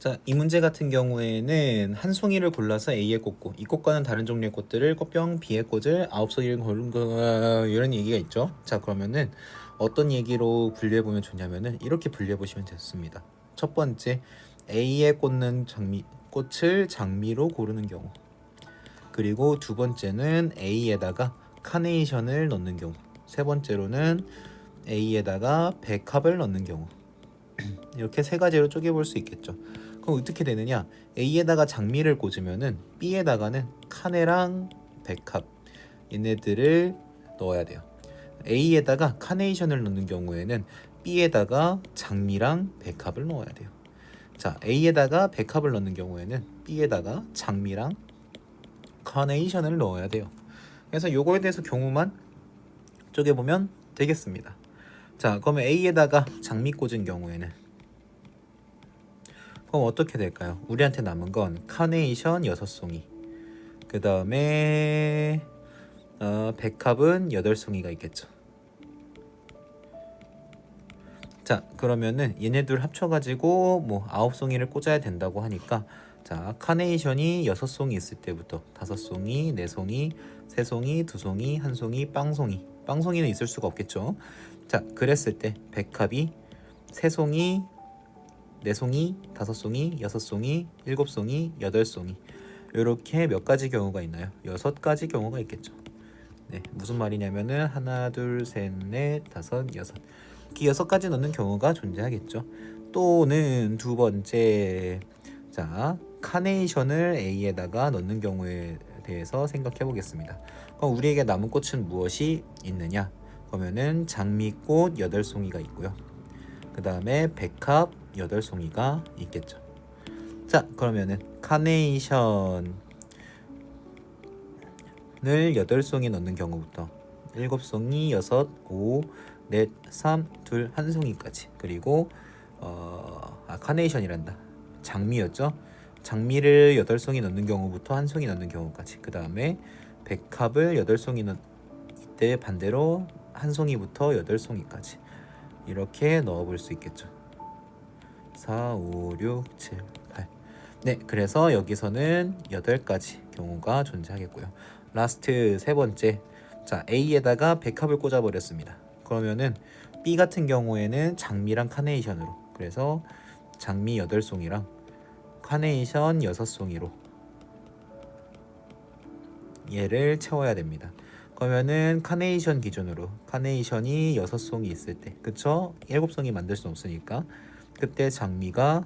자, 이 문제 같은 경우에는 한 송이를 골라서 A에 꽂고 이 꽃과는 다른 종류의 꽃들을 꽃병 B에 꽂을 9송이를 고른 거 이런 얘기가 있죠. 자, 그러면은 어떤 얘기로 분류해 보면 좋냐면은 이렇게 분류해 보시면 좋습니다. 첫 번째, A에 꽂는 꽃을 장미로 고르는 경우. 그리고 두 번째는 A에다가 카네이션을 넣는 경우. 세 번째로는 A에다가 백합을 넣는 경우. 이렇게 세 가지로 쪼개볼 수 있겠죠. 그럼 어떻게 되느냐? A에다가 장미를 꽂으면은 B에다가는 카네랑 백합 얘네들을 넣어야 돼요. A에다가 카네이션을 넣는 경우에는 B에다가 장미랑 백합을 넣어야 돼요. 자, A에다가 백합을 넣는 경우에는 B에다가 장미랑 카네이션을 넣어야 돼요. 그래서 요거에 대해서 경우만 쪼개보면 되겠습니다. 자, 그러면 A에다가 장미 꽂은 경우에는 그럼 어떻게 될까요? 우리한테 남은 건 카네이션 6송이, 그 다음에 백합은 8송이가 있겠죠. 자, 그러면은 얘네들 합쳐가지고 뭐 9송이를 꽂아야 된다고 하니까, 자, 카네이션이 6송이 있을 때부터 5송이, 4송이, 3송이, 2송이, 1송이, 빵송이. 빵송이는 있을 수가 없겠죠. 자, 그랬을 때 백합이 3송이, 4송이, 5송이, 6송이, 7송이, 8송이. 이렇게 몇 가지 경우가 있나요? 6가지 경우가 있겠죠. 네, 무슨 말이냐면은 하나, 둘, 셋, 넷, 다섯, 여섯. 이렇게 6가지 넣는 경우가 존재하겠죠. 또는 두 번째, 자, 카네이션을 A에다가 넣는 경우에 대해서 생각해 보겠습니다. 그럼 우리에게 남은 꽃은 무엇이 있느냐? 그러면은 장미꽃 8송이가 있고요. 그 다음에 백합 8송이가 있겠죠. 자, 그러면은 카네이션을 8송이 넣는 경우부터 7송이, 6, 5, 4, 3, 2, 1송이까지. 그리고 카네이션이란다. 장미였죠. 장미를 8송이 넣는 경우부터 1송이 넣는 경우까지. 그 다음에 백합을 8송이 넣을 때 반대로 1송이부터 8송이까지. 이렇게 넣어볼 수 있겠죠. 4, 5, 6, 7, 8. 네, 그래서 여기서는 8가지 경우가 존재하겠고요. 라스트 세 번째. 자, A에다가 백합을 꽂아버렸습니다. 그러면은 B 같은 경우에는 장미랑 카네이션으로, 그래서 장미 8송이랑 카네이션 6송이로 얘를 채워야 됩니다. 그러면은 카네이션 기준으로 카네이션이 6송이 있을 때, 그쵸? 7송이 만들 수 없으니까 그때 장미가